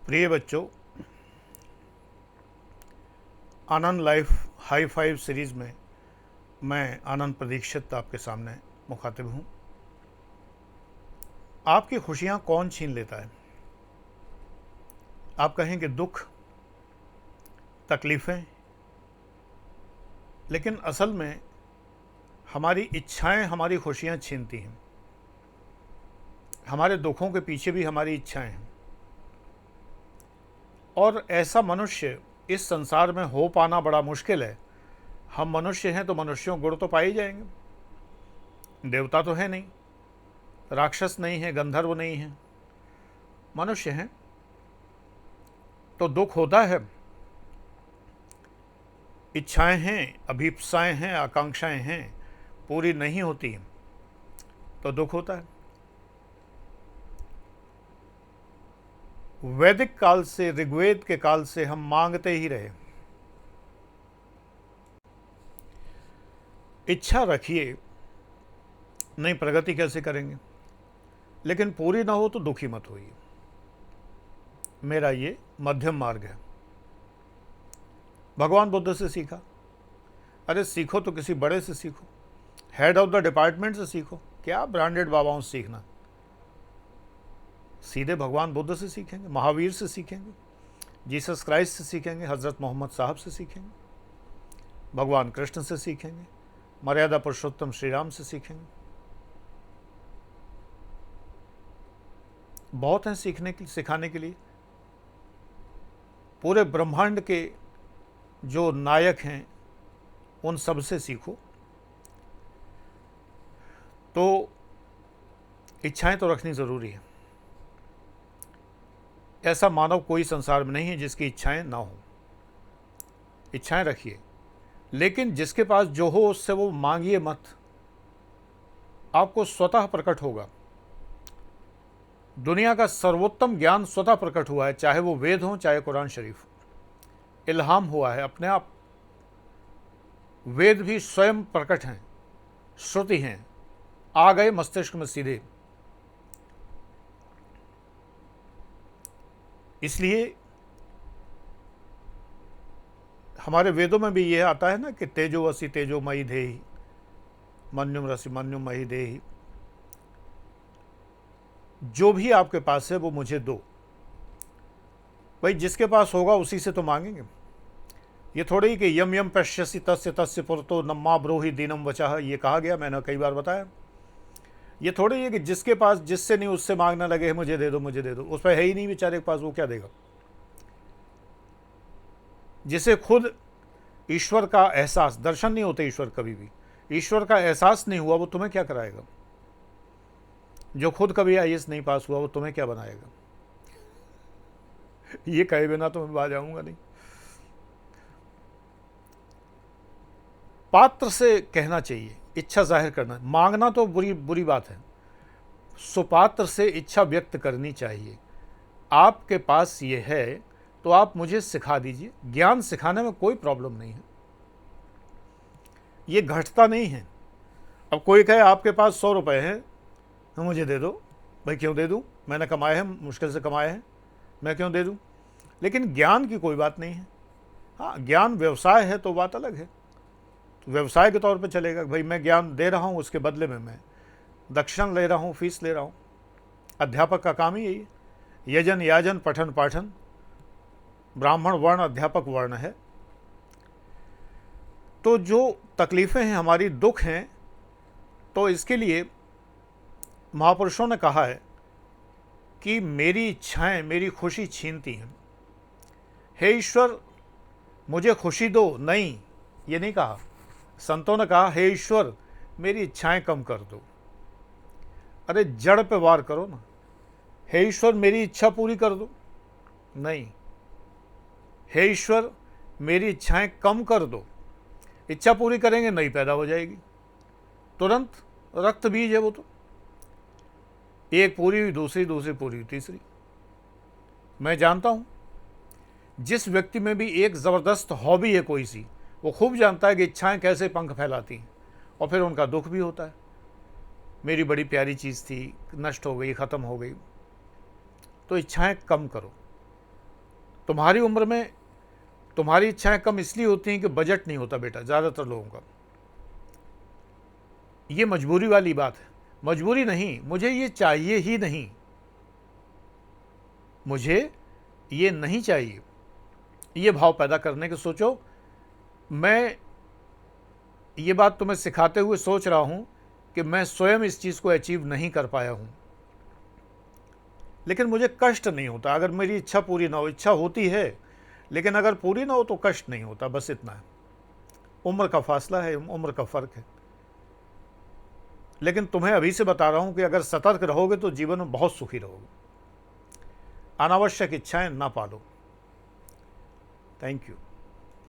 प्रिय बच्चों, आनंद life high five series में मैं आनंद प्रदीक्षित आपके सामने मुखातिब हूँ। आपकी खुशियाँ कौन छीन लेता है? आप कहेंगे दुख, तकलीफ़ें, लेकिन असल में हमारी इच्छाएं हमारी खुशियाँ छीनती हैं। हमारे दुखों के पीछे भी हमारी इच्छाएं हैं, और ऐसा मनुष्य इस संसार में हो पाना बड़ा मुश्किल है। हम मनुष्य हैं तो मनुष्यों गुण तो पाए ही जाएंगे। देवता तो है नहीं, राक्षस नहीं है, गंधर्व नहीं है, मनुष्य हैं, तो दुख होता है। इच्छाएं हैं, अभीप्साएं हैं, आकांक्षाएं हैं, पूरी नहीं होती हैं तो दुख होता है। वैदिक काल से, ऋग्वेद के काल से हम मांगते ही रहे, इच्छा रखिए, नहीं प्रगति कैसे करेंगे, लेकिन पूरी ना हो तो दुखी मत होइए। मेरा ये मध्यम मार्ग है। भगवान बुद्ध से सीखा। अरे सीखो तो किसी बड़े से सीखो, हेड ऑफ द डिपार्टमेंट से सीखो, क्या ब्रांडेड बाबाओं से सीखना। सीधे भगवान बुद्ध से सीखेंगे, महावीर से सीखेंगे, जीसस क्राइस्ट से सीखेंगे, हज़रत मोहम्मद साहब से सीखेंगे, भगवान कृष्ण से सीखेंगे, मर्यादा पुरुषोत्तम श्री राम से सीखेंगे। बहुत हैं सीखने के, सिखाने के लिए। पूरे ब्रह्मांड के जो नायक हैं उन सब से सीखो। तो इच्छाएं तो रखनी ज़रूरी है। ऐसा मानव कोई संसार में नहीं है जिसकी इच्छाएं ना हो। इच्छाएं रखिए, लेकिन जिसके पास जो हो उससे वो मांगिए मत। आपको स्वतः प्रकट होगा। दुनिया का सर्वोत्तम ज्ञान स्वतः प्रकट हुआ है, चाहे वो वेद हो चाहे कुरान शरीफ। इल्हाम हुआ है अपने आप। वेद भी स्वयं प्रकट हैं, श्रुति हैं, आ गए मस्तिष्क में सीधे। इसलिए हमारे वेदों में भी यह आता है ना कि तेजोवसी तेजोमयी देहि, मन्युम रसि मन्युम मही देहि। जो भी आपके पास है वो मुझे दो। भाई जिसके पास होगा उसी से तो मांगेंगे। ये थोड़ी ही कि यम यम पश्यसि तस्य तस्य पुरतो नम्मा ब्रोहि दीनम वचः, ये कहा गया, मैंने कई बार बताया। ये थोड़ी है कि जिसके पास, जिससे नहीं उससे मांगना लगे मुझे दे दो मुझे दे दो। उस पर है ही नहीं बेचारे के पास, वो क्या देगा। जिसे खुद ईश्वर का एहसास, दर्शन नहीं होते ईश्वर कभी भी, ईश्वर का एहसास नहीं हुआ वो तुम्हें क्या कराएगा। जो खुद कभी आईएएस नहीं पास हुआ वो तुम्हें क्या बनाएगा। ये कहे बिना तो मैं बाहर जाऊंगा नहीं। पात्र से कहना चाहिए, इच्छा जाहिर करना। मांगना तो बुरी बुरी बात है, सुपात्र से इच्छा व्यक्त करनी चाहिए। आपके पास ये है तो आप मुझे सिखा दीजिए। ज्ञान सिखाने में कोई प्रॉब्लम नहीं है, ये घटता नहीं है। अब कोई कहे आपके पास 100 रुपये हैं, मुझे दे दो। भाई क्यों दे दूं, मैंने कमाए हैं, मुश्किल से कमाए हैं, मैं क्यों दे दूं। लेकिन ज्ञान की कोई बात नहीं है। हाँ, ज्ञान व्यवसाय है तो बात अलग है, तो व्यवसाय के तौर पे चलेगा। भाई मैं ज्ञान दे रहा हूँ, उसके बदले में मैं दक्षिण ले रहा हूँ, फीस ले रहा हूँ। अध्यापक का काम ही यही है। यजन याजन पठन पाठन, ब्राह्मण वर्ण अध्यापक वर्ण है। तो जो तकलीफ़ें हैं हमारी, दुख हैं, तो इसके लिए महापुरुषों ने कहा है कि मेरी इच्छाएं मेरी खुशी छीनती हैं। हे ईश्वर मुझे खुशी दो, नहीं ये नहीं कहा। संतों ने कहा हे ईश्वर मेरी इच्छाएं कम कर दो। अरे जड़ पे वार करो ना। हे ईश्वर मेरी इच्छा पूरी कर दो, नहीं। हे ईश्वर मेरी इच्छाएं कम कर दो। इच्छा पूरी करेंगे नई पैदा हो जाएगी तुरंत। रक्त बीज है वो तो, एक पूरी हुई दूसरी, दूसरी पूरी हुई तीसरी। मैं जानता हूं जिस व्यक्ति में भी एक ज़बरदस्त हॉबी है कोई सी, वो खूब जानता है कि इच्छाएं कैसे पंख फैलाती हैं, और फिर उनका दुख भी होता है। मेरी बड़ी प्यारी चीज़ थी, नष्ट हो गई, ख़त्म हो गई। तो इच्छाएं कम करो। तुम्हारी उम्र में तुम्हारी इच्छाएं कम इसलिए होती हैं कि बजट नहीं होता बेटा, ज़्यादातर लोगों का। ये मजबूरी वाली बात है। मजबूरी नहीं, मुझे ये चाहिए ही नहीं, मुझे ये नहीं चाहिए, ये भाव पैदा करने के सोचो। मैं ये बात तुम्हें सिखाते हुए सोच रहा हूं कि मैं स्वयं इस चीज़ को अचीव नहीं कर पाया हूं, लेकिन मुझे कष्ट नहीं होता अगर मेरी इच्छा पूरी ना हो। इच्छा होती है, लेकिन अगर पूरी ना हो तो कष्ट नहीं होता, बस इतना है। उम्र का फासला है, उम्र का फ़र्क है। लेकिन तुम्हें अभी से बता रहा हूं कि अगर सतर्क रहोगे तो जीवन में बहुत सुखी रहोगे। अनावश्यक इच्छाएं ना पालो। Thank you.